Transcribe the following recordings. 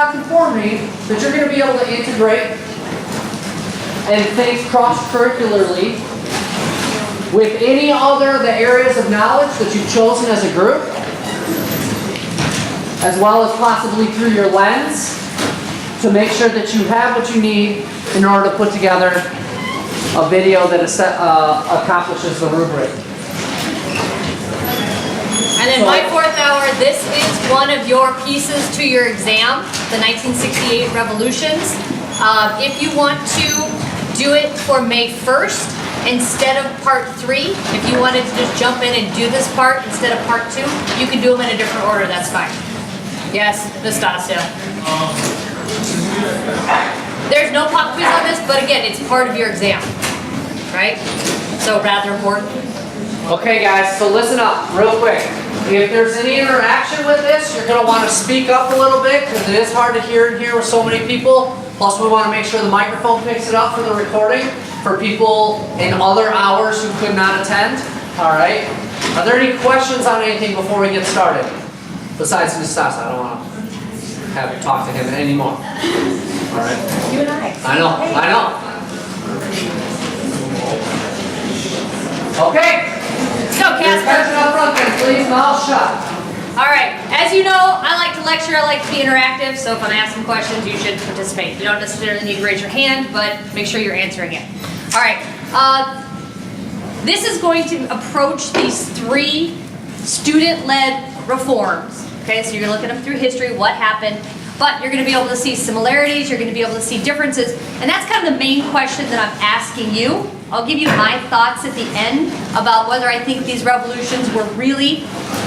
conformity that you're going to be able to integrate and think cross-curricularly with any other the areas of knowledge that you've chosen as a group, as well as possibly through your lens, to make sure that you have what you need in order to put together a video that accomplishes the rubric. And then my fourth hour, this is one of your pieces to your exam, the 1968 revolutions. If you want to do it for May 1st instead of part 3, if you wanted to just jump in and do this part instead of part 2, you can do them in a different order, that's fine. Yes, Nastasia. There's no pop quiz on this, but again, it's part of your exam, right? So rather important. Okay guys, so listen up real quick. If there's any interaction with this, you're going to want to speak up a little bit because it is hard to hear in here with so many people. Plus we want to make sure the microphone picks it up for the recording for people in other hours who could not attend. Alright? Are there any questions on anything before we get started? Besides Nastasia, I don't want to have you talk to him anymore. Alright? You and I. I know. Okay. So, Casper. Up front then, please, mouth shut. Alright, as you know, I like to lecture, I like to be interactive, so if I'm asking questions, you should participate. You don't necessarily need to raise your hand, but make sure you're answering it. Alright, this is going to approach these 3 student-led reforms. Okay, so you're going to look at them through history, what happened, but you're going to be able to see similarities, you're going to be able to see differences, and that's kind of the main question that I'm asking you. I'll give you my thoughts at the end about whether I think these revolutions were really,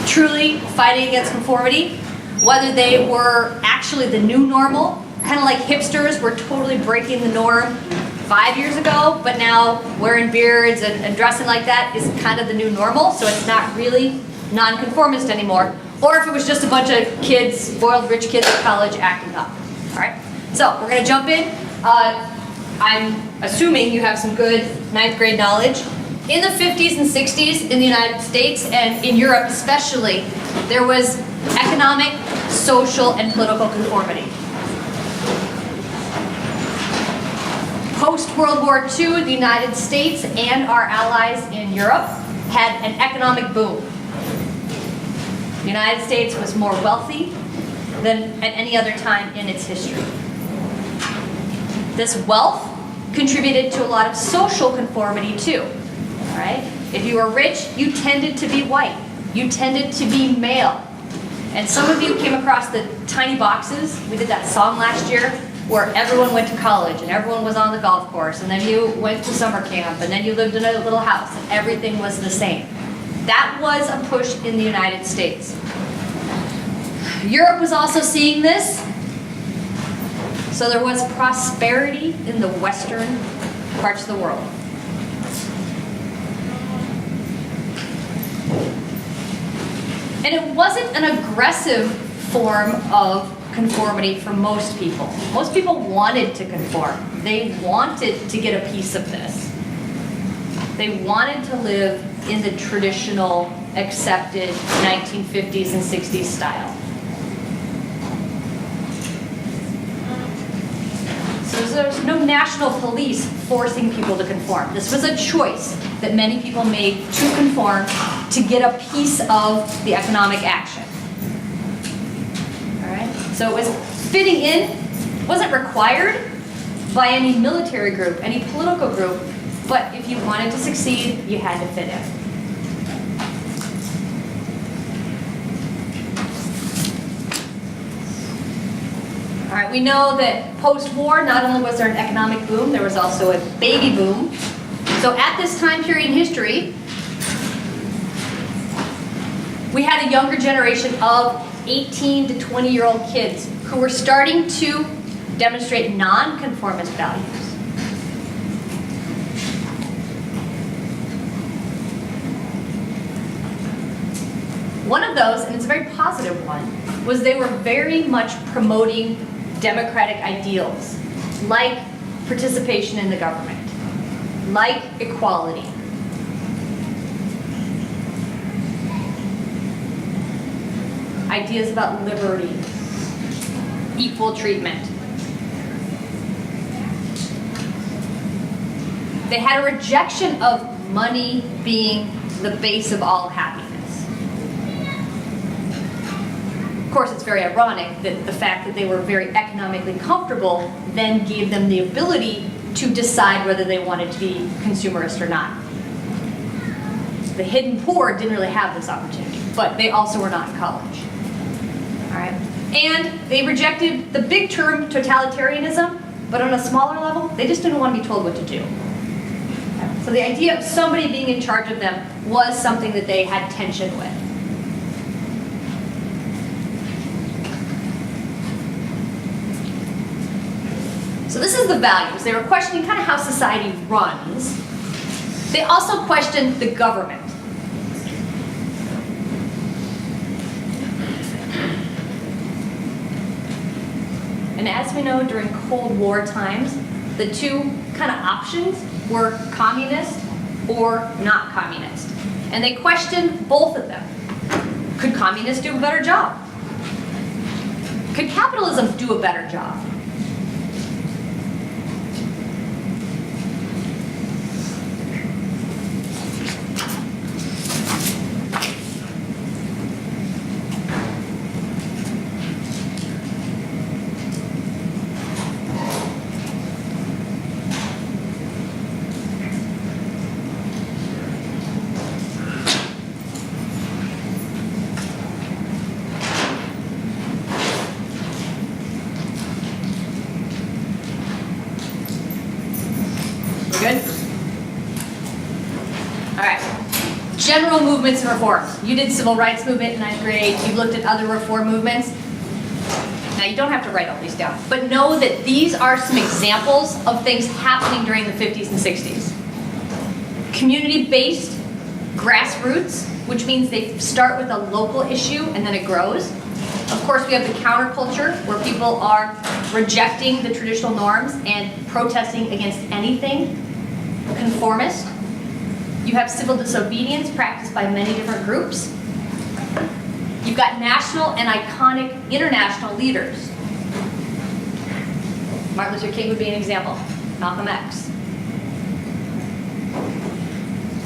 truly fighting against conformity, whether they were actually the new normal, kind of like hipsters were totally breaking the norm 5 years ago, but now wearing beards and dressing like that is kind of the new normal, so it's not really non-conformist anymore, or if it was just a bunch of kids, spoiled rich kids at college acting up. All right, so we're going to jump in. I'm assuming you have some good 9th grade knowledge. In the 50s and 60s in the United States and in Europe especially, there was economic, social, and political conformity. Post-World War II, the United States and our allies in Europe had an economic boom. The United States was more wealthy than at any other time in its history. This wealth contributed to a lot of social conformity too. All right? If you were rich, you tended to be white. You tended to be male. And some of you came across the tiny boxes. We did that song last year where everyone went to college and everyone was on the golf course and then you went to summer camp and then you lived in a little house and everything was the same. That was a push in the United States. Europe was also seeing this. So there was prosperity in the western parts of the world. And it wasn't an aggressive form of conformity for most people. Most people wanted to conform. They wanted to get a piece of this. They wanted to live in the traditional, accepted 1950s and 60s style. So there's no national police forcing people to conform. This was a choice that many people made to conform to get a piece of the economic action. All right? So it was fitting in, wasn't required by any military group, any political group, but if you wanted to succeed, you had to fit in. All right, we know that post-war, not only was there an economic boom, there was also a baby boom. So at this time period in history, we had a younger generation of 18 to 20-year-old kids who were starting to demonstrate non-conformist values. One of those, and it's a very positive one, was they were very much promoting democratic ideals, like participation in the government, like equality. Ideas about liberty, equal treatment. They had a rejection of money being the base of all happiness. Of course, it's very ironic that the fact that they were very economically comfortable then gave them the ability to decide whether they wanted to be consumerist or not. The hidden poor didn't really have this opportunity, but they also were not in college. All right? And they rejected the big term totalitarianism, but on a smaller level, they just didn't want to be told what to do. So the idea of somebody being in charge of them was something that they had tension with. So this is the values. They were questioning kind of how society runs. They also questioned the government. And as we know, during Cold War times, the two kind of options were communist or not communist. And they questioned both of them. Could communists do a better job? Could capitalism do a better job? Good? All right. General movements and reforms. You did civil rights movement in 9th grade. You looked at other reform movements. Now, you don't have to write all these down, but know that these are some examples of things happening during the 50s and 60s. Community-based, grassroots, which means they start with a local issue and then it grows. Of course, we have the counterculture, where people are rejecting the traditional norms and protesting against anything conformist. You have civil disobedience practiced by many different groups. You've got national and iconic international leaders. Martin Luther King would be an example. Malcolm X.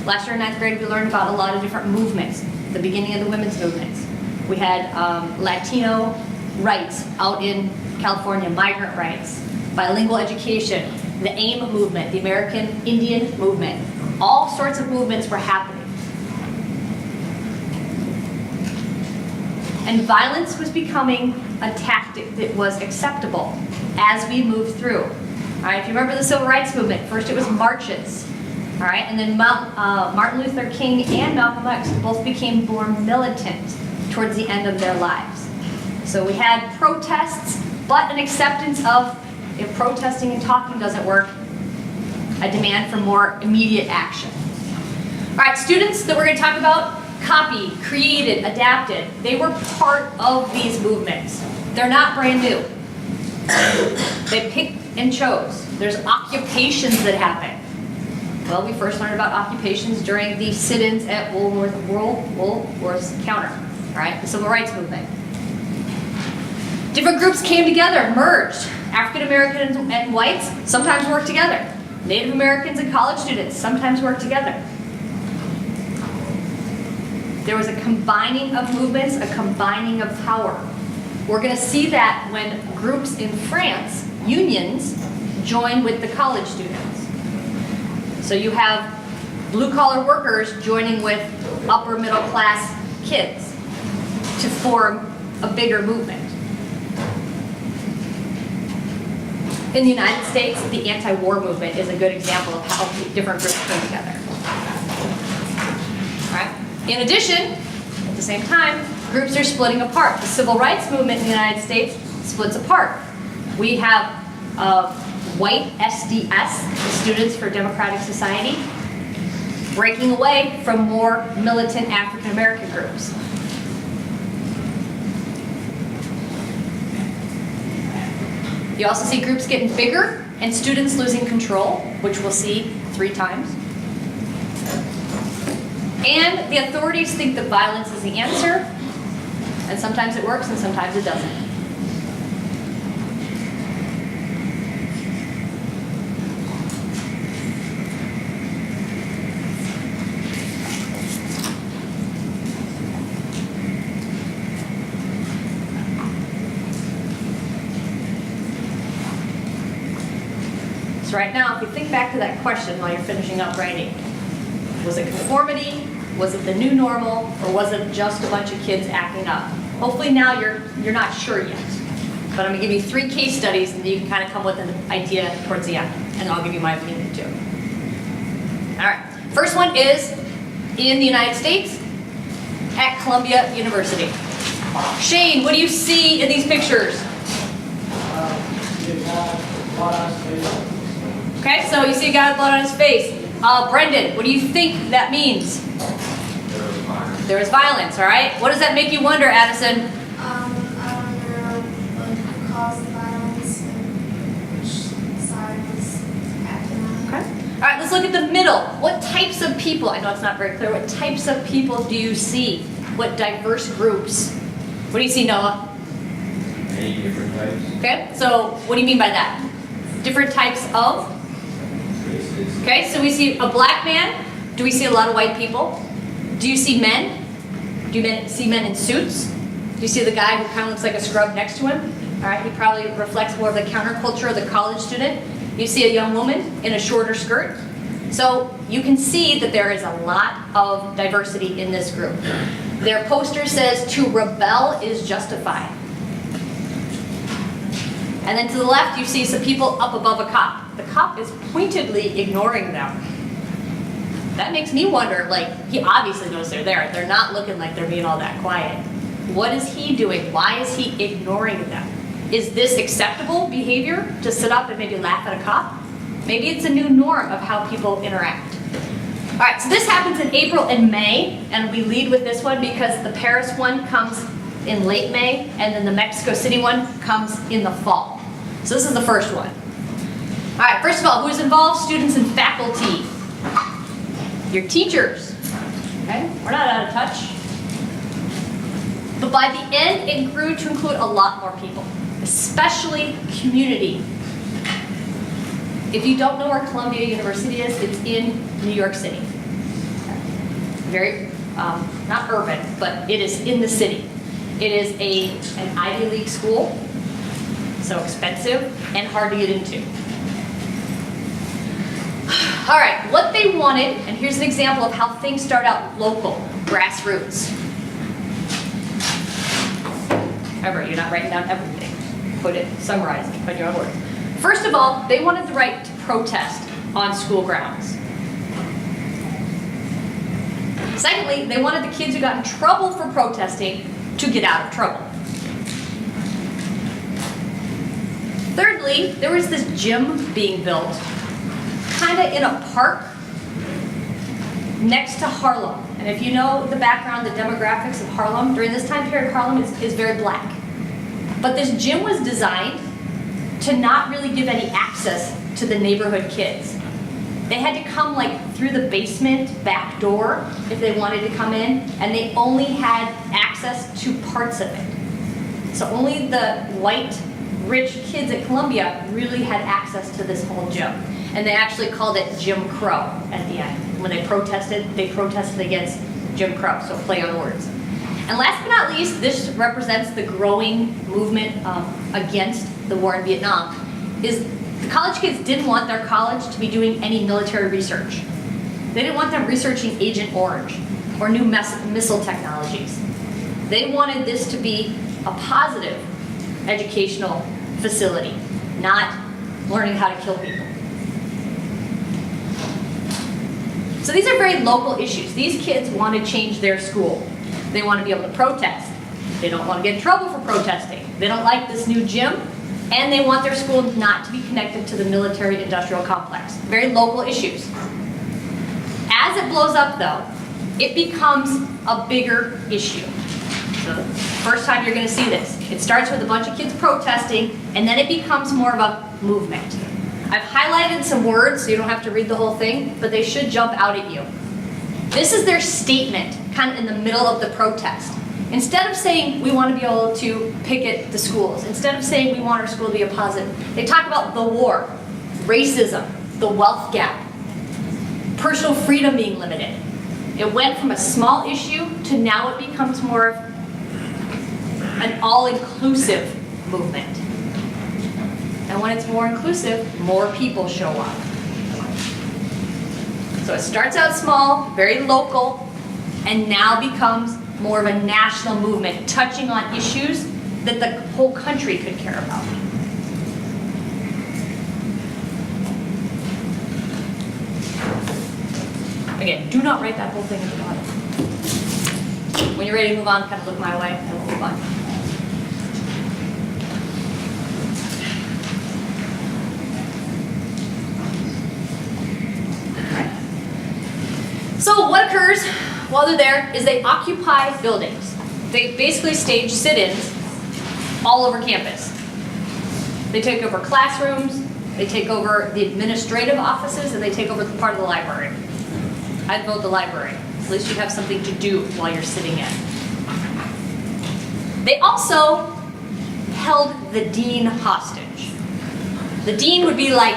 Last year in 9th grade, we learned about a lot of different movements. The beginning of the women's movements. We had Latino rights out in California, migrant rights, bilingual education, the AIM movement, the American Indian movement. All sorts of movements were happening. And violence was becoming a tactic that was acceptable as we moved through. All right, if you remember the civil rights movement, first it was marches. All right, and then Martin Luther King and Malcolm X both became more militant towards the end of their lives. So we had protests, but an acceptance of, if protesting and talking doesn't work, a demand for more immediate action. All right, students that we're going to talk about, copied, created, adapted. They were part of these movements. They're not brand new. They picked and chose. There's occupations that happen. Well, we first learned about occupations during the sit-ins at Woolworth's counter. All right, the civil rights movement. Different groups came together, merged. African Americans and whites sometimes worked together. Native Americans and college students sometimes worked together. There was a combining of movements, a combining of power. We're going to see that when groups in France, unions, join with the college students. So you have blue-collar workers joining with upper middle class kids to form a bigger movement. In the United States, the anti-war movement is a good example of how different groups came together. All right. In addition, at the same time, groups are splitting apart. The civil rights movement in the United States splits apart. We have white SDS, the Students for Democratic Society, breaking away from more militant African American groups. You also see groups getting bigger and students losing control, which we'll see 3 times. And the authorities think that violence is the answer, and sometimes it works and sometimes it doesn't. So right now, if you think back to that question while you're finishing up writing, was it conformity? Was it the new normal? Or was it just a bunch of kids acting up? Hopefully now you're not sure yet. But I'm gonna give you 3 case studies and you can kind of come with an idea towards the end. And I'll give you my opinion too. All right, first one is in the United States at Columbia University. Shane, what do you see in these pictures? Okay, so you see a guy with blood on his face. Brendan, what do you think that means? There was violence, all right? What does that make you wonder, Addison? I wonder what caused the violence and which side was acting on. Okay. All right, let's look at the middle. What types of people, I know it's not very clear, what types of people do you see? What diverse groups? What do you see, Noah? Many different types. Okay, so what do you mean by that? Different types of? Races. Okay, so we see a black man. Do we see a lot of white people? Do you see men? Do you see men in suits? Do you see the guy who kind of looks like a scrub next to him? All right, he probably reflects more of the counterculture of the college student. You see a young woman in a shorter skirt. So you can see that there is a lot of diversity in this group. Their poster says, "To rebel is justified." And then to the left, you see some people up above a cop. The cop is pointedly ignoring them. That makes me wonder, like, he obviously knows they're there. They're not looking like they're being all that quiet. What is he doing? Why is he ignoring them? Is this acceptable behavior to sit up and maybe laugh at a cop? Maybe it's a new norm of how people interact. All right, so this happens in April and May, and we lead with this one because the Paris one comes in late May, and then the Mexico City one comes in the fall. So this is the first one. All right, first of all, who's involved? Students and faculty. Your teachers. Okay, we're not out of touch. But by the end, it grew to include a lot more people, especially community. If you don't know where Columbia University is, it's in New York City. Very, not urban, but it is in the city. It is an Ivy League school, so expensive and hard to get into. All right, what they wanted, and here's an example of how things start out local, grassroots. Remember, you're not writing down everything. Summarize it, put your own words. First of all, they wanted the right to protest on school grounds. Secondly, they wanted the kids who got in trouble for protesting to get out of trouble. Thirdly, there was this gym being built kind of in a park next to Harlem. And if you know the background, the demographics of Harlem, during this time period, Harlem is very black. But this gym was designed to not really give any access to the neighborhood kids. They had to come like through the basement back door if they wanted to come in, and they only had access to parts of it. So only the white, rich kids at Columbia really had access to this whole gym. And they actually called it Jim Crow at the end. When they protested against Jim Crow, so play on words. And last but not least, this represents the growing movement against the war in Vietnam, is the college kids didn't want their college to be doing any military research. They didn't want them researching Agent Orange or new missile technologies. They wanted this to be a positive educational facility, not learning how to kill people. So these are very local issues. These kids want to change their school. They want to be able to protest. They don't want to get in trouble for protesting. They don't like this new gym, and they want their school not to be connected to the military-industrial complex. Very local issues. As it blows up, though, it becomes a bigger issue. So first time you're going to see this. It starts with a bunch of kids protesting, and then it becomes more of a movement. I've highlighted some words, so you don't have to read the whole thing, but they should jump out at you. This is their statement, kind of in the middle of the protest. Instead of saying, we want to be able to picket the schools, instead of saying we want our school to be a positive, they talk about the war, racism, the wealth gap, personal freedom being limited. It went from a small issue to now it becomes more of an all-inclusive movement. And when it's more inclusive, more people show up. So it starts out small, very local, and now becomes more of a national movement, touching on issues that the whole country could care about. Again, do not write that whole thing at the bottom. When you're ready to move on, kind of look my way, and we'll move on. So what occurs while they're there is they occupy buildings. They basically stage sit-ins all over campus. They take over classrooms, they take over the administrative offices, and they take over part of the library. I'd vote the library. At least you have something to do while you're sitting in. They also held the dean hostage. The dean would be like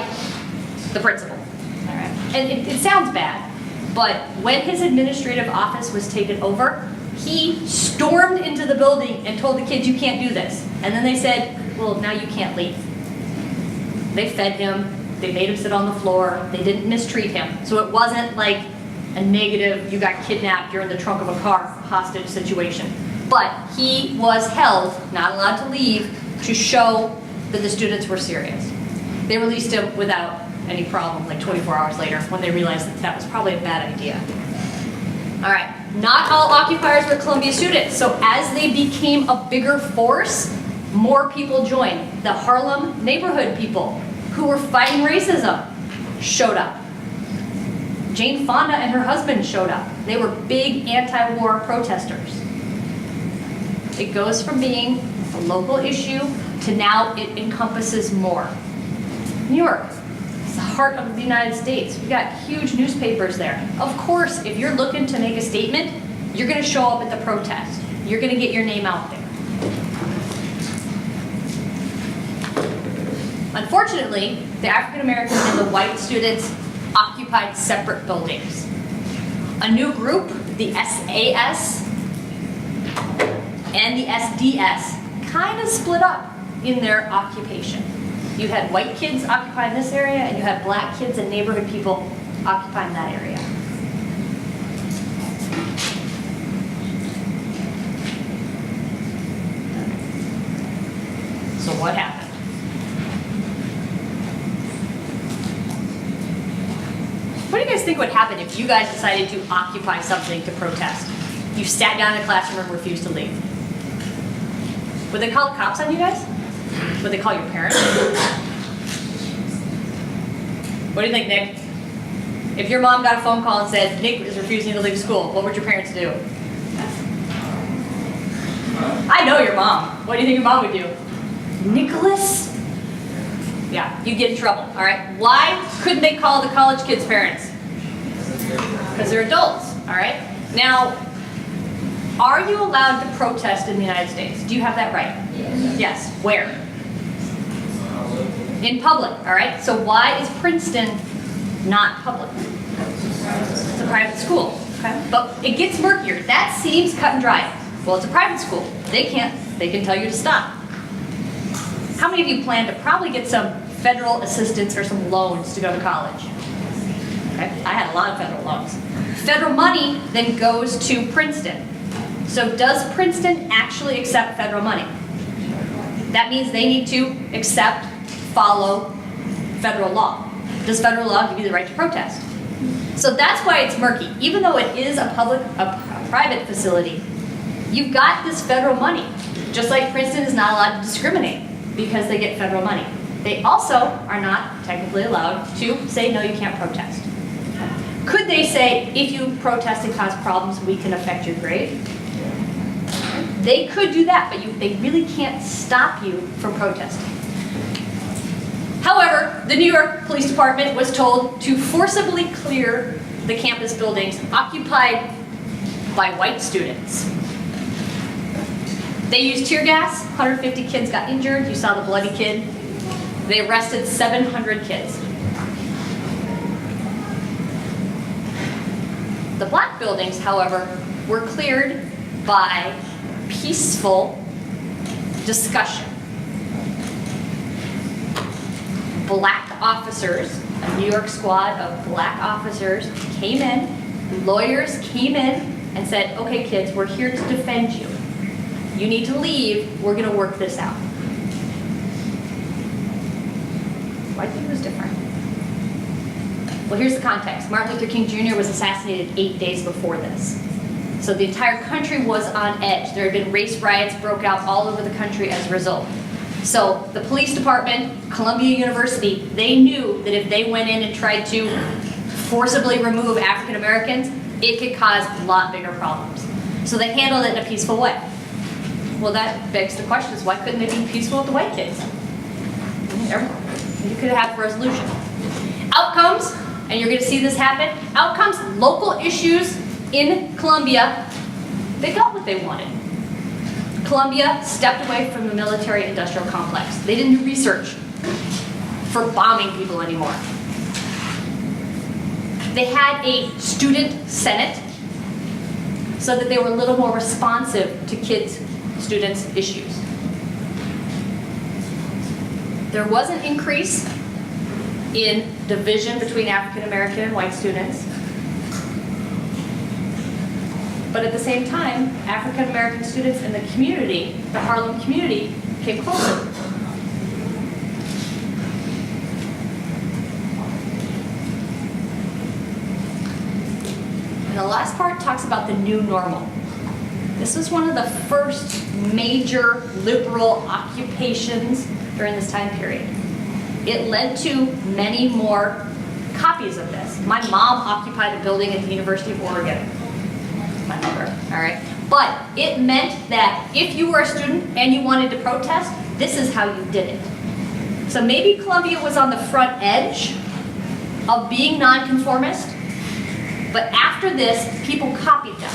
the principal. All right? And it sounds bad, but when his administrative office was taken over, he stormed into the building and told the kids, you can't do this. And then they said, well, now you can't leave. They fed him, they made him sit on the floor, they didn't mistreat him. So it wasn't like a negative, you got kidnapped, you're in the trunk of a car hostage situation. But he was held, not allowed to leave, to show that the students were serious. They released him without any problem, like 24 hours later, when they realized that that was probably a bad idea. All right, not all occupiers were Columbia students, so as they became a bigger force, more people joined. The Harlem neighborhood people who were fighting racism showed up. Jane Fonda and her husband showed up. They were big anti-war protesters. It goes from being a local issue to now it encompasses more. New York, it's the heart of the United States. We've got huge newspapers there. Of course, if you're looking to make a statement, you're going to show up at the protest. You're going to get your name out there. Unfortunately, the African American and the white students occupied separate buildings. A new group, the SAS and the SDS, kind of split up in their occupation. You had white kids occupying this area, and you had black kids and neighborhood people occupying that area. So what happened? What do you guys think would happen if you guys decided to occupy something to protest? You sat down in a classroom and refused to leave. Would they call the cops on you guys? Would they call your parents? What do you think, Nick? If your mom got a phone call and said, Nick is refusing to leave school, what would your parents do? I know your mom. What do you think your mom would do? Nicholas? Yeah, you'd get in trouble, all right? Why couldn't they call the college kids' parents? Because they're adults, all right? Now, are you allowed to protest in the United States? Do you have that right? Yes. Where? In public, all right? So why is Princeton not public? It's a private school, okay? But it gets murkier. That seems cut and dry. Well, it's a private school. They can tell you to stop. How many of you plan to probably get some federal assistance or some loans to go to college? Okay, I had a lot of federal loans. Federal money then goes to Princeton. So does Princeton actually accept federal money? That means they need to follow federal law. Does federal law give you the right to protest? So that's why it's murky. Even though it is a private facility, you've got this federal money. Just like Princeton is not allowed to discriminate because they get federal money. They also are not technically allowed to say, no, you can't protest. Could they say, if you protest and cause problems, we can affect your grade? They could do that, but they really can't stop you from protesting. However, the New York Police Department was told to forcibly clear the campus buildings occupied by white students. They used tear gas, 150 kids got injured, you saw the bloody kid. They arrested 700 kids. The black buildings, however, were cleared by peaceful discussion. black officers, a New York squad of black officers came in, lawyers came in and said, okay kids, we're here to defend you. You need to leave, we're gonna work this out. Why do you think it was different? Well, here's the context. Martin Luther King Jr. was assassinated 8 days before this. So the entire country was on edge. There had been race riots broke out all over the country as a result. So the police department, Columbia University, they knew that if they went in and tried to forcibly remove African Americans, it could cause a lot bigger problems. So they handled it in a peaceful way. Well, that begs the question is why couldn't they be peaceful with the white kids? You could have a resolution. Outcomes, and you're going to see this happen, outcomes, local issues in Columbia, they got what they wanted. Columbia stepped away from the military-industrial complex. They didn't do research for bombing people anymore. They had a student senate so that they were a little more responsive to kids, students' issues. There was an increase in division between African American and white students. But at the same time, African American students in the community, the Harlem community, came closer. And the last part talks about the new normal. This was one of the first major liberal occupations during this time period. It led to many more copies of this. My mom occupied a building at the University of Oregon. My mother, all right? But it meant that if you were a student and you wanted to protest, this is how you did it. So maybe Columbia was on the front edge of being nonconformist, but after this, people copied them,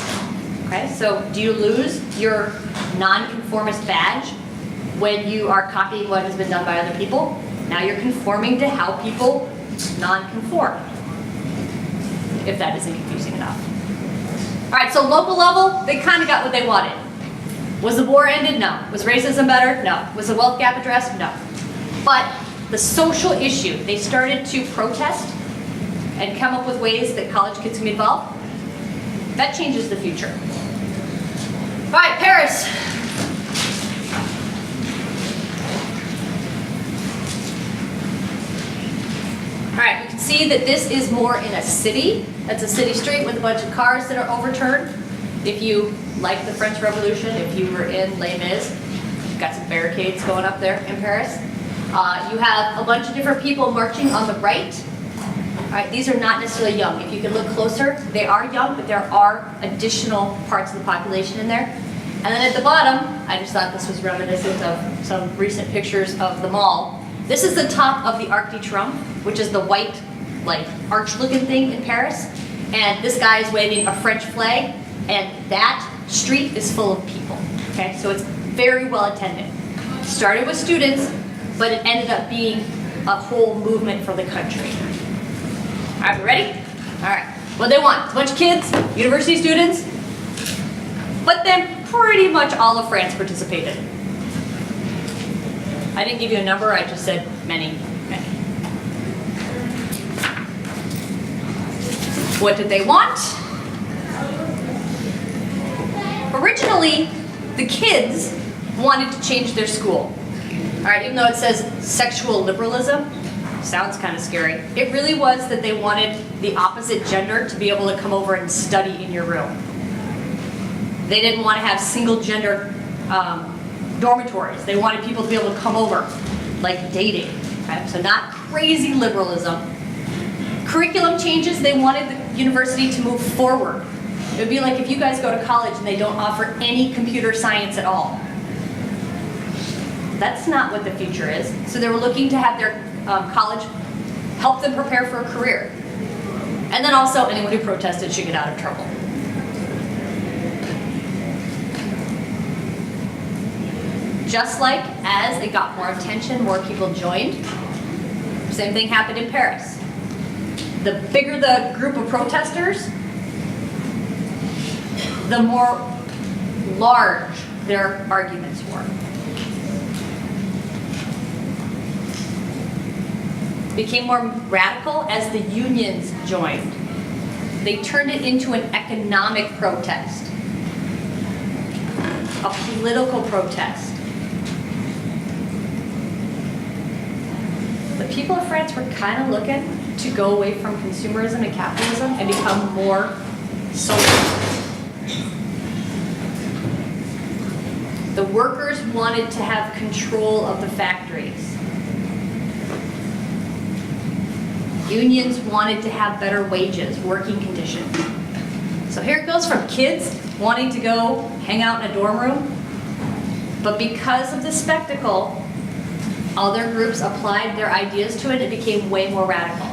okay? So do you lose your nonconformist badge when you are copying what has been done by other people? Now you're conforming to how people non-conform, if that isn't confusing enough. All right, so local level, they kind of got what they wanted. Was the war ended? No. Was racism better? No. Was the wealth gap addressed? No. But the social issue, they started to protest and come up with ways that college kids can be involved. That changes the future. All right, Paris. All right, you can see that this is more in a city. That's a city street with a bunch of cars that are overturned. If you like the French Revolution, if you were in Les Mis, you've got some barricades going up there in Paris. You have a bunch of different people marching on the right. All right, these are not necessarily young. If you can look closer, they are young, but there are additional parts of the population in there. And then at the bottom, I just thought this was reminiscent of some recent pictures of the mall. This is the top of the Arc de Triomphe, which is the white, like, arch-looking thing in Paris. And this guy is waving a French flag, and that street is full of people, okay? So it's very well attended. Started with students, but it ended up being a whole movement for the country. All right, we ready? All right, what they want, a bunch of kids, university students, but then pretty much all of France participated. I didn't give you a number, I just said many, many. What did they want? Originally, the kids wanted to change their school. All right, even though it says sexual liberalism, sounds kind of scary. It really was that they wanted the opposite gender to be able to come over and study in your room. They didn't want to have single gender dormitories. They wanted people to be able to come over, like dating. Okay? So not crazy liberalism. Curriculum changes, they wanted the university to move forward. It would be like if you guys go to college and they don't offer any computer science at all. That's not what the future is. So they were looking to have their college help them prepare for a career. And then also anyone who protested should get out of trouble. Just like as it got more attention, more people joined. Same thing happened in Paris. The bigger the group of protesters, the more large their arguments were. became more radical as the unions joined. They turned it into an economic protest, a political protest. The people of France were kind of looking to go away from consumerism and capitalism and become more socialist. The workers wanted to have control of the factories. Unions wanted to have better wages, working conditions. So here it goes from kids wanting to go hang out in a dorm room, but because of the spectacle, other groups applied their ideas to it. It became way more radical.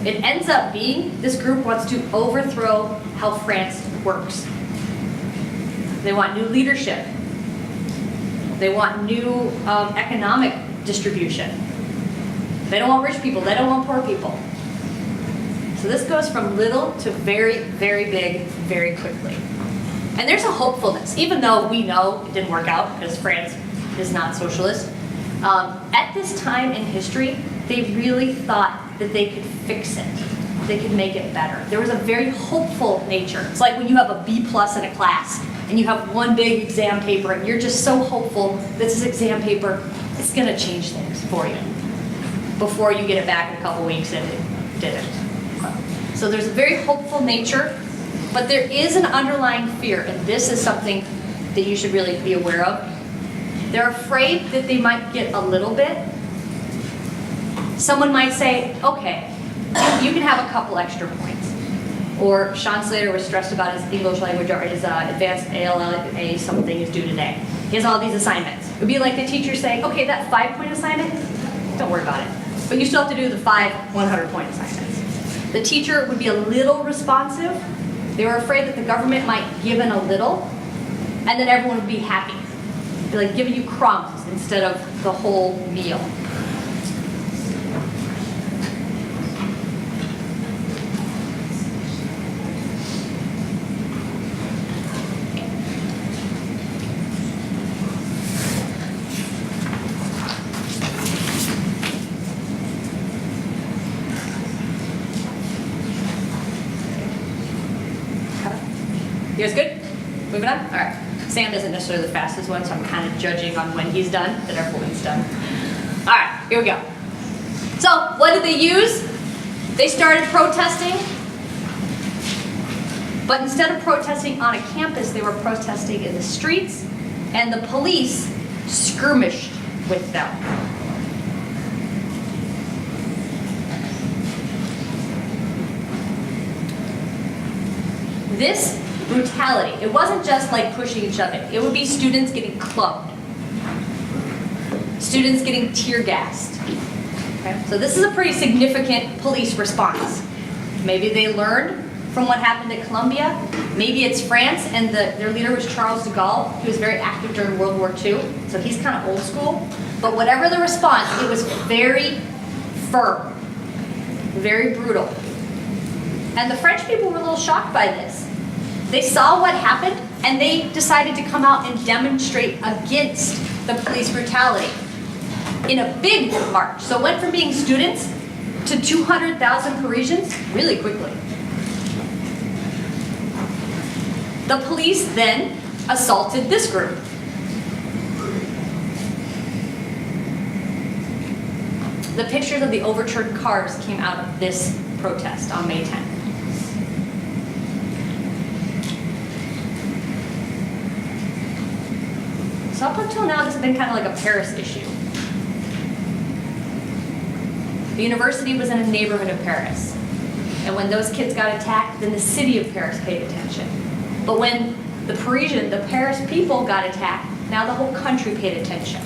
It ends up being this group wants to overthrow how France works. They want new leadership. They want new economic distribution. They don't want rich people. They don't want poor people. So this goes from little to very, very big, very quickly. And there's a hopefulness, even though we know it didn't work out because France is not socialist. At this time in history, they really thought that they could fix it. They could make it better. There was a very hopeful nature. It's like when you have a B+ in a class and you have one big exam paper and you're just so hopeful that this exam paper is going to change things for you before you get it back in a couple weeks and it didn't. So there's a very hopeful nature, but there is an underlying fear, and this is something that you should really be aware of. They're afraid that they might get a little bit. Someone might say, okay, you can have a couple extra points. Or Sean Slater was stressed about his English language or his advanced ALA something is due today. He has all these assignments. It would be like the teacher saying, okay, that 5-point assignment, don't worry about it. But you still have to do the 5 100-point assignments. The teacher would be a little responsive. They were afraid that the government might give in a little, and then everyone would be happy. It'd be like giving you crumbs instead of the whole meal. You guys good? Moving on? All right. Sam isn't necessarily the fastest one, so I'm kind of judging on when he's done, that everyone's done. All right, here we go. So, what did they use? They started protesting, but instead of protesting on a campus, they were protesting in the streets, and the police skirmished with them. This brutality, it wasn't just like pushing and shoving. It would be students getting clubbed. Students getting tear gassed. Okay? So this is a pretty significant police response. Maybe they learned from what happened at Columbia. Maybe it's France and their leader was Charles de Gaulle. He was very active during World War II, so he's kind of old school. But whatever the response, it was very firm, very brutal. And the French people were a little shocked by this. They saw what happened, and they decided to come out and demonstrate against the police brutality in a big march. So it went from being students to 200,000 Parisians really quickly. The police then assaulted this group. The pictures of the overturned cars came out of this protest on May 10th. So up until now, this has been kind of like a Paris issue. The university was in a neighborhood of Paris. And when those kids got attacked, then the city of Paris paid attention. But when the Paris people got attacked, now the whole country paid attention.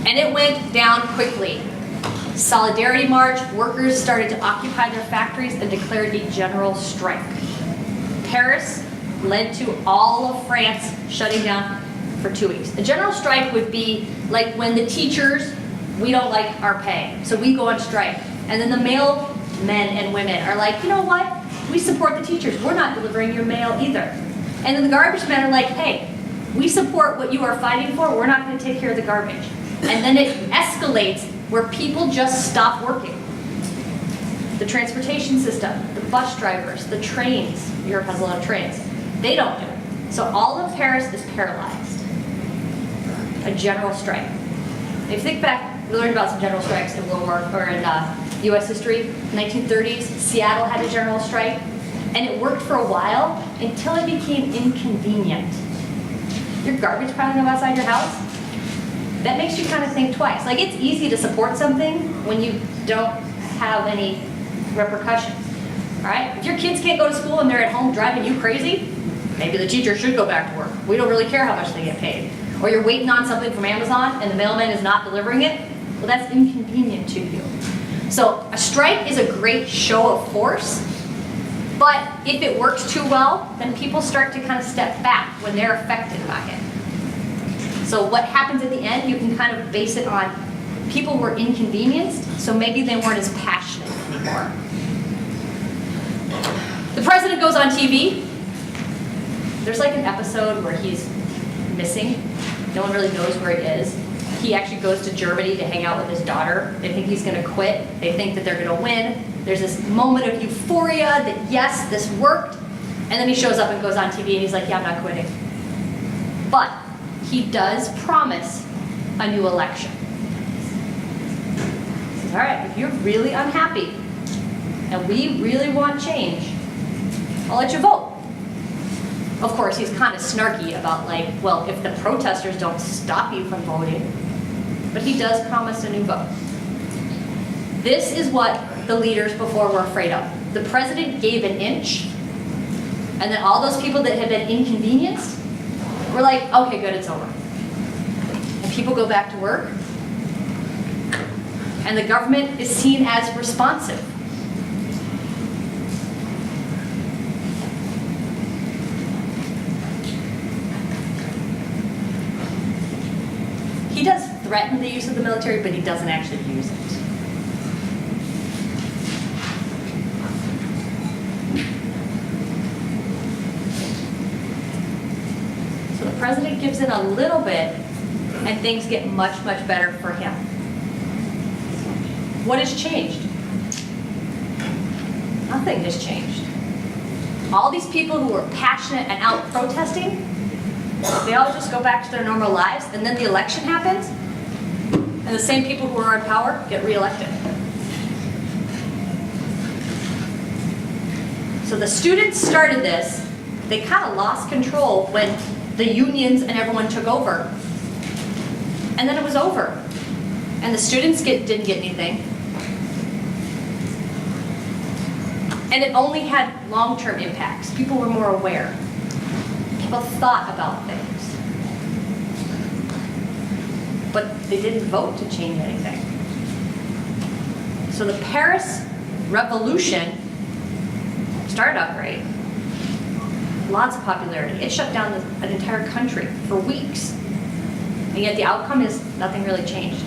And it went down quickly. Solidarity march, workers started to occupy their factories and declared a general strike. Paris led to all of France shutting down for 2 weeks. A general strike would be like when the teachers, we don't like our pay, so we go on strike. And then the mail men and women are like, you know what? We support the teachers. We're not delivering your mail either. And then the garbage men are like, hey, we support what you are fighting for. We're not going to take care of the garbage. And then it escalates where people just stop working. The transportation system, the bus drivers, the trains, Europe has a lot of trains, they don't do it. So all of Paris is paralyzed. A general strike. If you think back, we learned about some general strikes in World War, or in US history, 1930s, Seattle had a general strike, and it worked for a while until it became inconvenient. Your garbage piling up outside your house, that makes you kind of think twice. Like, it's easy to support something when you don't have any repercussions, all right? If your kids can't go to school and they're at home driving you crazy, maybe the teacher should go back to work. We don't really care how much they get paid. Or you're waiting on something from Amazon and the mailman is not delivering it, well, that's inconvenient to you. So a strike is a great show of force, but if it works too well, then people start to kind of step back when they're affected by it. So what happens at the end, you can kind of base it on people were inconvenienced, so maybe they weren't as passionate anymore. The president goes on TV. There's like an episode where he's missing. No one really knows where he is. He actually goes to Germany to hang out with his daughter. They think he's going to quit. They think that they're going to win. There's this moment of euphoria that, yes, this worked. And then he shows up and goes on TV and he's like, yeah, I'm not quitting. But he does promise a new election. He says, all right, if you're really unhappy and we really want change, I'll let you vote. Of course, he's kind of snarky about like, well, if the protesters don't stop you from voting, but he does promise a new vote. This is what the leaders before were afraid of. The president gave an inch, and then all those people that had been inconvenienced were like, okay, good, it's over. And people go back to work, and the government is seen as responsive. He does threaten the use of the military, but he doesn't actually use it. So the president gives in a little bit, and things get much, much better for him. What has changed? Nothing has changed. All these people who were passionate and out protesting, they all just go back to their normal lives, and then the election happens, and the same people who are in power get reelected. So the students started this. They kind of lost control when the unions and everyone took over. And then it was over. And the students didn't get anything. And it only had long-term impacts. People were more aware. People thought about things. But they didn't vote to change anything. So the Paris Revolution started out great. Lots of popularity. It shut down an entire country for weeks. And yet the outcome is nothing really changed.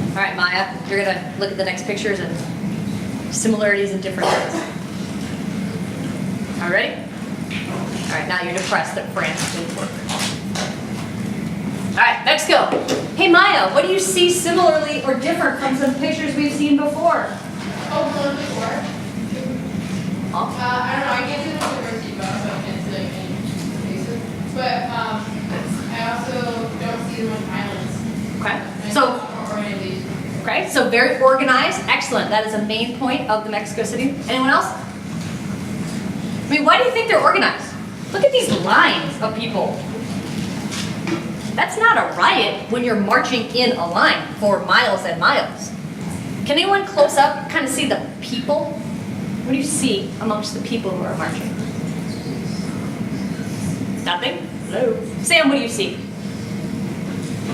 All right, Maya, you're going to look at the next pictures and similarities and differences. All right, ready? All right, now you're depressed that France didn't work. All right, Mexico. Hey, Maya, what do you see similarly or different from some pictures we've seen before? Oh, one before. I don't know, I can't do the diversity, but also I can't see like any faces. But I also don't see them on islands. Okay, so. Or any of these. Okay, so very organized, excellent. That is a main point of the Mexico City. Anyone else? I mean, why do you think they're organized? Look at these lines of people. That's not a riot when you're marching in a line for miles and miles. Can anyone close up kind of see the people? What do you see amongst the people who are marching? Nothing? Hello? Sam, what do you see?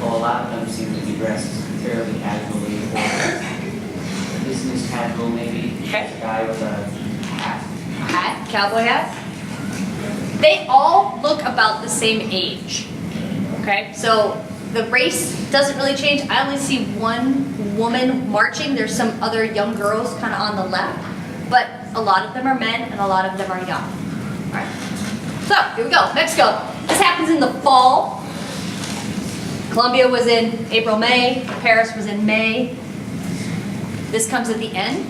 Well, a lot of them seem to be dressed fairly casually, or business casual maybe. Okay. A guy with a hat hat, cowboy hat. They all look about the same age. Okay, so the race doesn't really change. I only see one woman marching. There's some other young girls kind of on the left, but a lot of them are men and a lot of them are young. All right. So here we go, Mexico. This happens in the fall. Colombia was in April, May. Paris was in May. This comes at the end.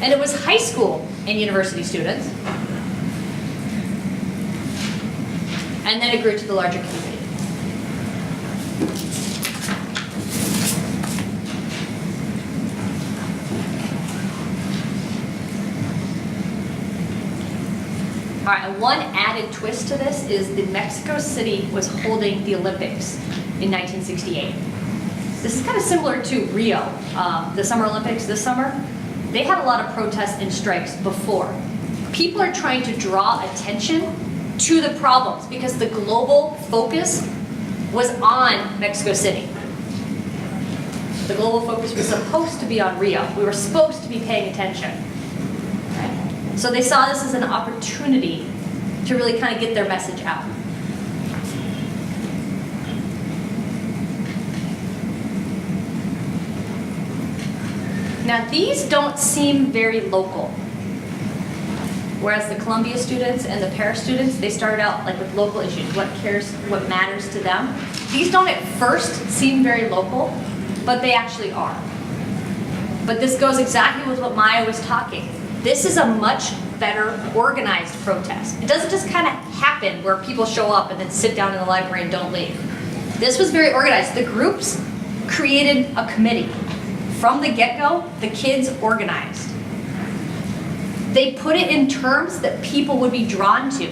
And it was high school and university students. And then it grew to the larger community. All right, and one added twist to this is that Mexico City was holding the Olympics in 1968. This is kind of similar to Rio, the Summer Olympics this summer. They had a lot of protests and strikes before. People are trying to draw attention to the problems because the global focus was on Mexico City. The global focus was supposed to be on Rio. We were supposed to be paying attention. Right? So they saw this as an opportunity to really kind of get their message out. Now these don't seem very local. Whereas the Columbia students and the Paris students, they started out like with local issues, what cares, what matters to them. These don't at first seem very local, but they actually are. But this goes exactly with what Maya was talking. This is a much better organized protest. It doesn't just kind of happen where people show up and then sit down in the library and don't leave. This was very organized. The groups created a committee. From the get-go, the kids organized. They put it in terms that people would be drawn to.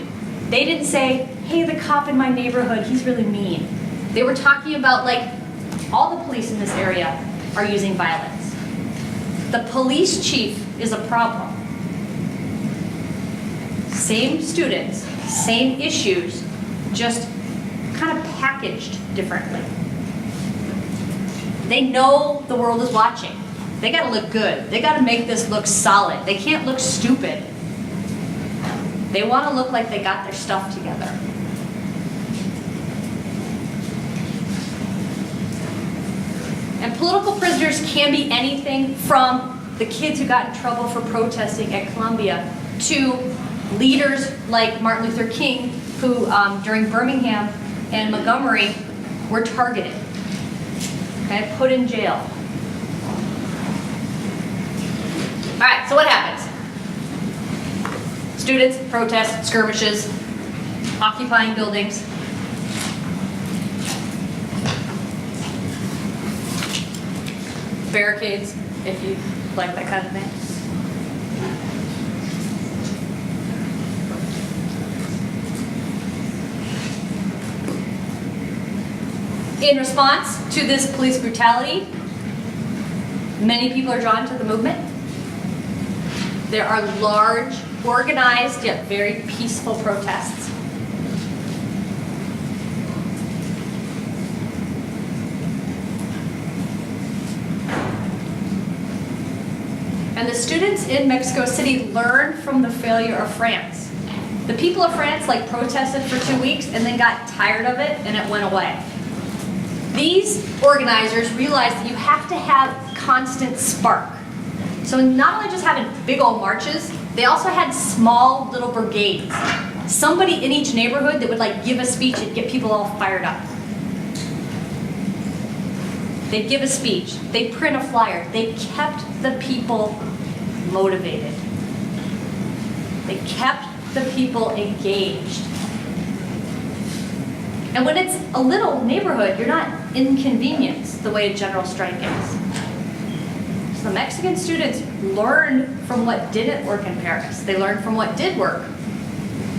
They didn't say, hey, the cop in my neighborhood, he's really mean. They were talking about like, all the police in this area are using violence. The police chief is a problem. Same students, same issues, just kind of packaged differently. They know the world is watching. They gotta look good. They gotta make this look solid. They can't look stupid. They wanna look like they got their stuff together. And political prisoners can be anything from the kids who got in trouble for protesting at Columbia to leaders like Martin Luther King, who during Birmingham and Montgomery were targeted, okay, put in jail. All right, so what happens? Students protest, skirmishes, occupying buildings. Barricades, if you like that kind of thing. In response to this police brutality, many people are drawn to the movement. There are large, organized, yet very peaceful protests. And the students in Mexico City learned from the failure of France. The people of France protested for 2 weeks and then got tired of it and it went away. These organizers realized that you have to have constant spark. So not only just having big old marches, they also had small little brigades. Somebody in each neighborhood that would give a speech and get people all fired up. They'd give a speech, they'd print a flyer, they kept the people motivated. They kept the people engaged. And when it's a little neighborhood, you're not inconvenienced the way a general strike is. So the Mexican students learned from what didn't work in Paris. They learned from what did work.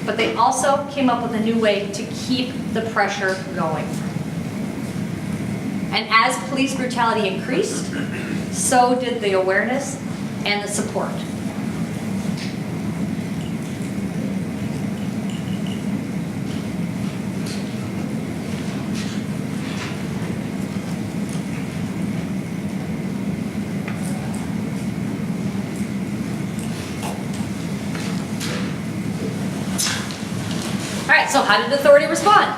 But they also came up with a new way to keep the pressure going. And as police brutality increased, so did the awareness and the support. so how did authority respond?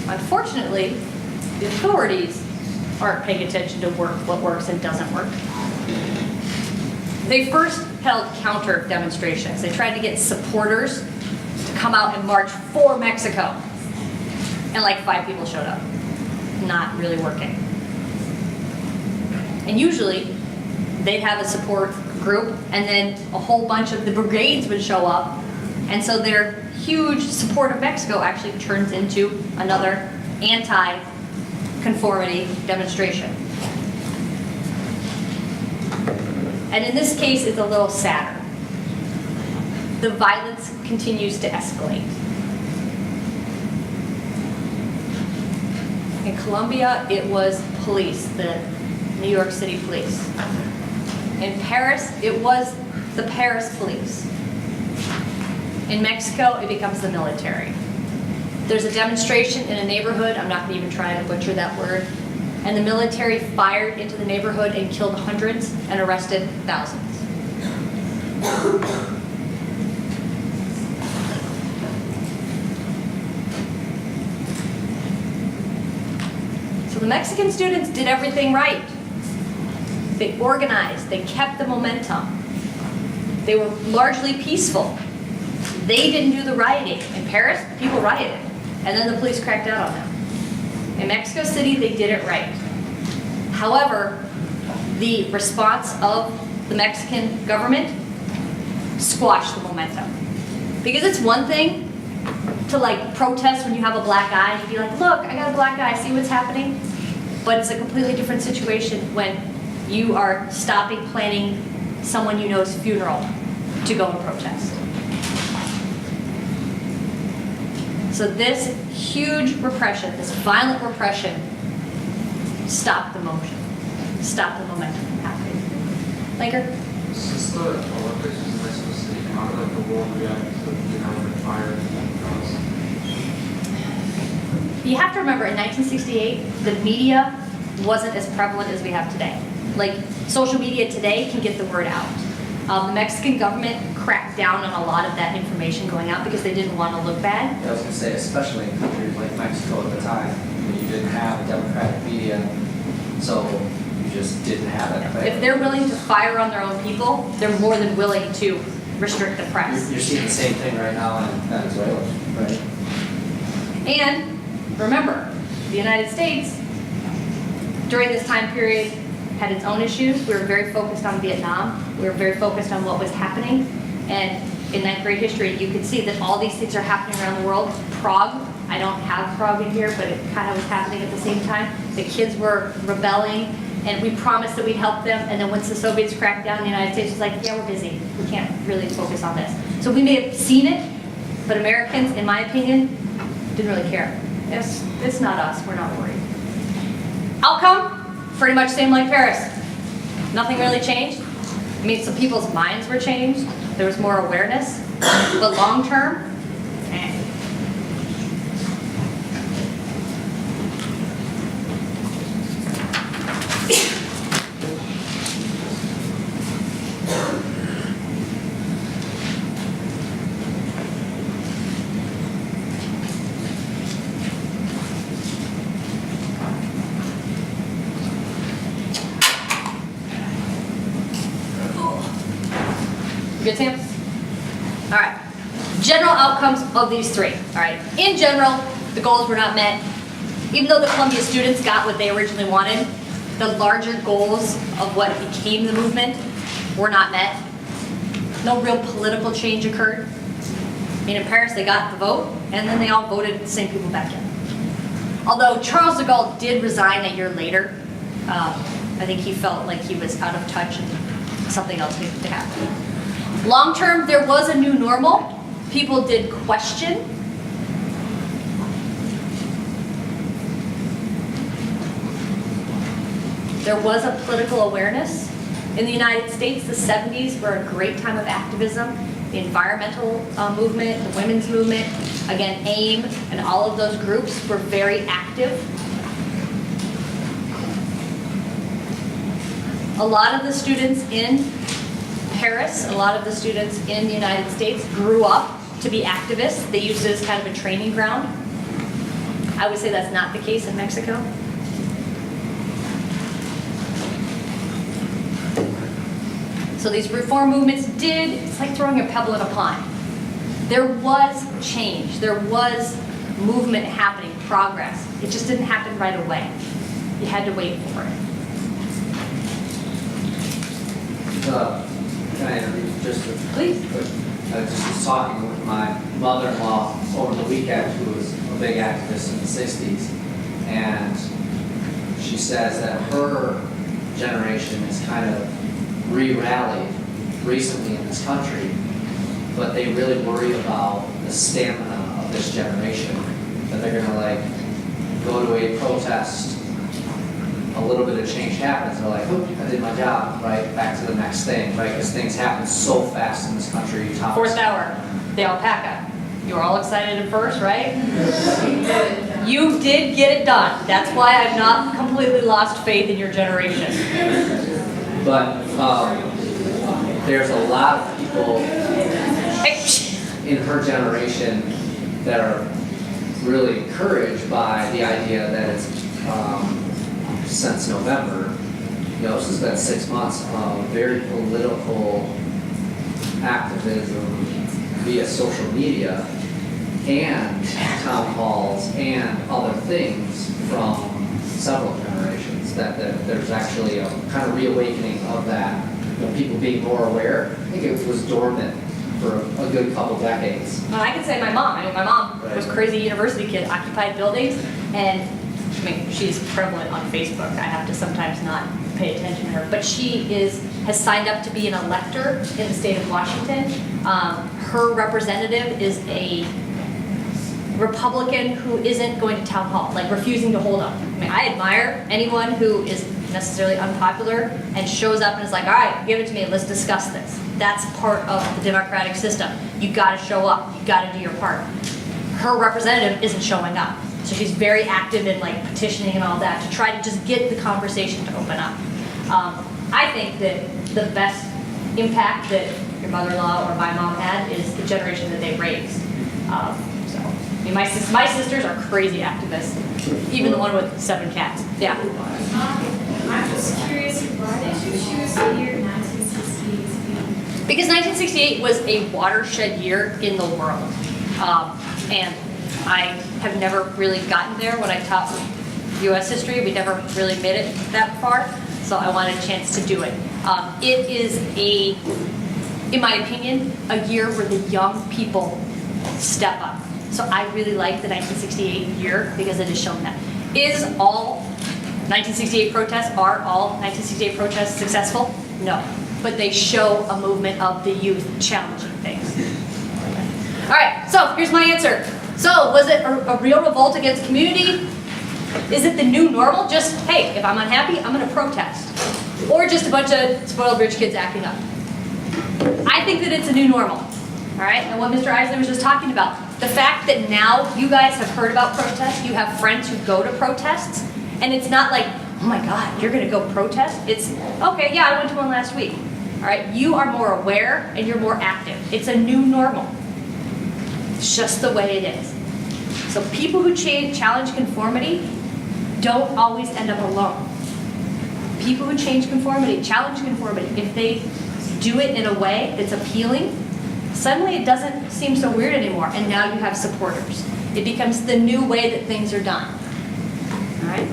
Unfortunately, the authorities aren't paying attention to what works and doesn't work. They first held counter demonstrations. They tried to get supporters to come out and march for Mexico. And like 5 people showed up. Not really working. And usually, they'd have a support group, and then a whole bunch of the brigades would show up. And so their huge support of Mexico actually turns into another anti-conformity demonstration. And in this case, it's a little sadder. The violence continues to escalate. In Colombia, it was police, the New York City police. In Paris, it was the Paris police. In Mexico, it becomes the military. There's a demonstration in a neighborhood, I'm not going to even try to butcher that word, and the military fired into the neighborhood and killed hundreds and arrested thousands. So the Mexican students did everything right. They organized, they kept the momentum. They were largely peaceful. They didn't do the rioting. In Paris, people rioted, and then the police cracked down on them. In Mexico City, they did it right. However, the response of the Mexican government squashed the momentum. Because it's one thing to like protest when you have a black eye and be like, look, I got a black eye, see what's happening? But it's a completely different situation when you are stopping planning someone you know's funeral to go and protest. So this huge repression, this violent repression, stopped the motion, stopped the momentum from happening. Laker? Since the Olympics was in Mexico City, how did the world react to the fire and guns? You have to remember, in 1968, the media wasn't as prevalent as we have today. Like, social media today can get the word out. The Mexican government cracked down on a lot of that information going out because they didn't want to look bad. I was going to say, especially in countries like Mexico at the time, when you didn't have a democratic media, so you just didn't have it. If they're willing to fire on their own people, they're more than willing to restrict the press. You're seeing the same thing right now in Venezuela, right? And remember, the United States, during this time period, had its own issues. We were very focused on Vietnam. We were very focused on what was happening. And in ninth grade history, you could see that all these things are happening around the world. Prague, I don't have Prague in here, but it kind of was happening at the same time. The kids were rebelling, and we promised that we'd help them. And then once the Soviets cracked down, the United States was like, yeah, we're busy. We can't really focus on this. So we may have seen it, but Americans, in my opinion, didn't really care. It's not us. We're not worried. Outcome? Pretty much same like Paris. Nothing really changed. I mean, some people's minds were changed. There was more awareness. But long term, good, Sam? All right. General outcomes of these 3. All right. In general, the goals were not met. Even though the Columbia students got what they originally wanted, the larger goals of what became the movement were not met. No real political change occurred. I mean, in Paris, they got the vote, and then they all voted the same people back in. Although Charles de Gaulle did resign a year later, I think he felt like he was out of touch and something else needed to happen. Long term, there was a new normal. People did question. There was a political awareness. In the United States, the 70s were a great time of activism. The environmental movement, the women's movement, again, AIM, and all of those groups were very active. A lot of the students in Paris, a lot of the students in the United States grew up to be activists. They used it as kind of a training ground. I would say that's not the case in Mexico. So these reform movements it's like throwing a pebble in a pond. There was change, there was movement happening, progress. It just didn't happen right away. You had to wait for it. Can I interview just a Please. quick? I just was talking with my mother-in-law over the weekend, who was a big activist in the 60s, and she says that her generation is kind of re-rallied recently in this country, but they really worry about the stamina of this generation, that they're gonna like go to a protest, a little bit of change happens, they're like, oh, I did my job, right, back to the next thing, right, because things happen so fast in this country. Fourth hour, the alpaca. You were all excited at first, right? You did get it done. That's why I've not completely lost faith in your generation. But there's a lot of people in her generation that are really encouraged by the idea that it's since November, you know, this has been 6 months of very political activism via social media and town halls and other things from several generations, that there's actually a kind of reawakening of that, people being more aware. I think it was dormant for a good couple decades. Well, I can say my mom. I mean, my mom was a crazy university kid, occupied buildings, and I mean, she's prevalent on Facebook. I have to sometimes not pay attention to her, but she has signed up to be an elector in the state of Washington. Her representative is a Republican who isn't going to town hall, like refusing to hold up. I mean, I admire anyone who is necessarily unpopular and shows up and is like, all right, give it to me, let's discuss this. That's part of the democratic system. You gotta show up, you gotta do your part. Her representative isn't showing up. So she's very active in like petitioning and all that to try to just get the conversation to open up. I think that the best impact that your mother-in-law or my mom had is the generation that they raised. So, I mean, my sisters are crazy activists, even the one with 7 cats. Yeah. I'm just curious, why did you choose the year 1968 to be? Because 1968 was a watershed year in the world. And I have never really gotten there when I taught U.S. history. We never really made it that far, so I wanted a chance to do it. It is in my opinion, a year where the young people step up. So I really like the 1968 year because it has shown that. Is all 1968 protests, are all 1968 protests successful? No, but they show a movement of the youth challenging things. All right, so here's my answer. So was it a real revolt against community? Is it the new normal? Just, hey, if I'm unhappy, I'm gonna protest. Or just a bunch of spoiled rich kids acting up? I think that it's a new normal, all right? And what Mr. Eisner was just talking about, the fact that now you guys have heard about protests, you have friends who go to protests, and it's not like, oh my God, you're gonna go protest? It's, okay, yeah, I went to one last week, all right? You are more aware and you're more active. It's a new normal. It's just the way it is. So people who challenge conformity don't always end up alone. People who challenge conformity, if they do it in a way that's appealing, suddenly it doesn't seem so weird anymore, and now you have supporters. It becomes the new way that things are done. All right?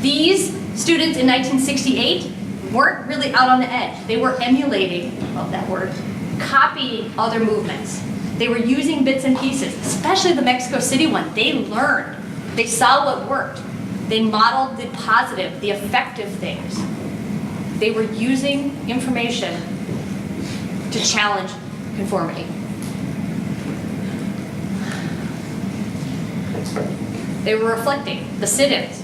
These students in 1968 weren't really out on the edge. They were emulating, I love that word, copying other movements. They were using bits and pieces, especially the Mexico City one. They learned. They saw what worked. They modeled the positive, the effective things. They were using information to challenge conformity. They were reflecting. The sit-ins.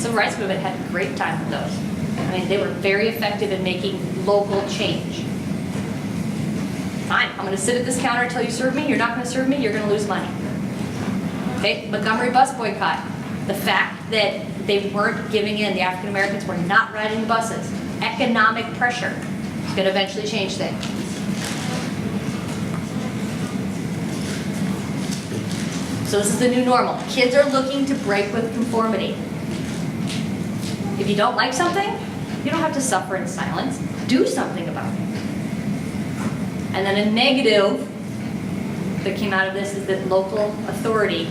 Civil rights movement had a great time with those. I mean, they were very effective in making local change. Fine, I'm going to sit at this counter until you serve me. You're not going to serve me, you're going to lose money. Okay, Montgomery bus boycott. The fact that they weren't giving in, the African Americans were not riding the buses. Economic pressure is going to eventually change things. So this is the new normal. Kids are looking to break with conformity. If you don't like something, you don't have to suffer in silence. Do something about it. And then a negative that came out of this is that local authority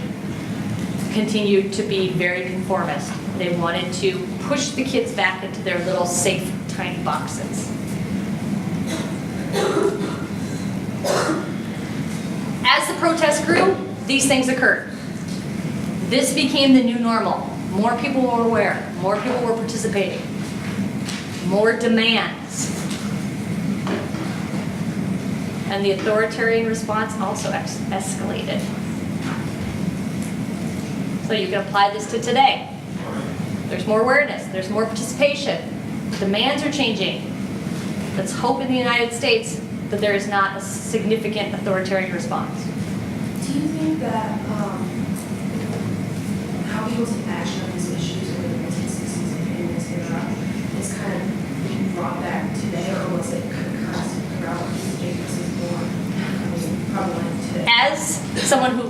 continued to be very conformist. They wanted to push the kids back into their little safe, tiny boxes. As the protests grew, these things occurred. This became the new normal. More people were aware. More people were participating. More demands. And the authoritarian response also escalated. So you can apply this to today. There's more awareness. There's more participation. Demands are changing. Let's hope in the United States that there is not a significant authoritarian response. Do you think that how people take action on these issues over the 1960s and in this era is kind of brought back today, or was it kind of constant throughout Jacobson's born? I mean, probably like today. As someone who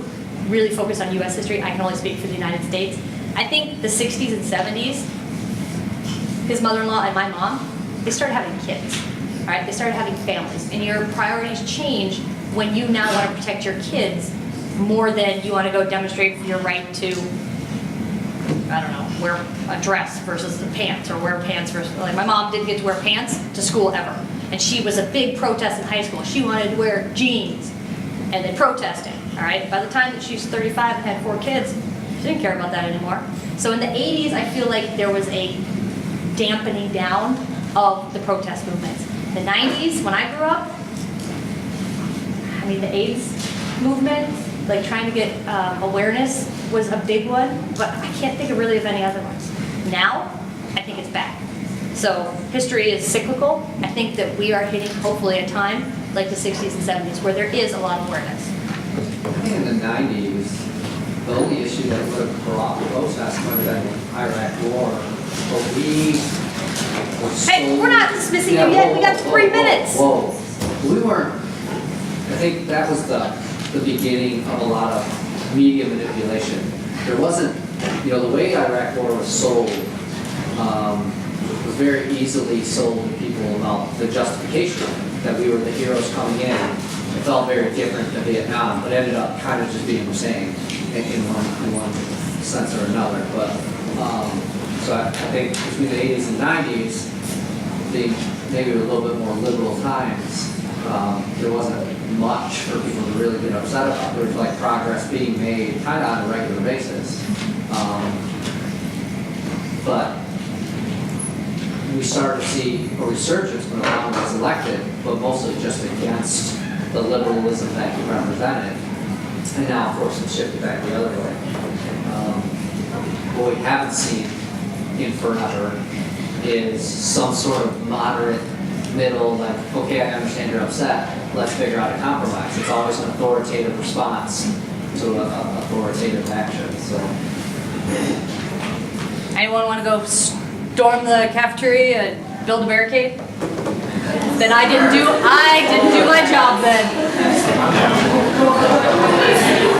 really focused on U.S. history, I can only speak for the United States. I think the 60s and 70s, his mother-in-law and my mom, they started having kids, all right? They started having families, and your priorities change when you now want to protect your kids more than you want to go demonstrate for your right to, I don't know, wear a dress versus the pants, or wear pants versus, like my mom didn't get to wear pants to school ever. And she was a big protest in high school. She wanted to wear jeans, and they protested, all right? By the time that she was 35 and had 4 kids, she didn't care about that anymore. So in the 80s, I feel like there was a dampening down of the protest movements. The 90s, when I grew up, I mean, the AIDS movement, like trying to get awareness was a big one, but I can't think of really of any other ones. Now, I think it's back. So history is cyclical. I think that we are hitting, hopefully, a time like the 60s and 70s where there is a lot of awareness. I think in the 90s, the only issue that would have brought protests might have been the Iraq War, but we were so... Hey, we're not dismissing you yet. We got 3 minutes. Whoa. We weren't... I think that was the beginning of a lot of media manipulation. There wasn't... the way Iraq War was sold was very easily sold to people about the justification that we were the heroes coming in. It felt very different than Vietnam, but ended up kind of just being the same in one sense or another. But so I think between the 80s and 90s, being maybe a little bit more liberal times, there wasn't much for people to really get upset about. There was like progress being made kind of on a regular basis. But we started to see a resurgence when Obama was elected, but mostly just against the liberalism that he represented. And now, of course, it's shifted back the other way. What we haven't seen in forever is some sort of moderate middle, like, okay, I understand you're upset, let's figure out a compromise. It's always an authoritative response to an authoritative action. So, Anyone want to go storm the cafeteria and build a barricade? Then I didn't do my job.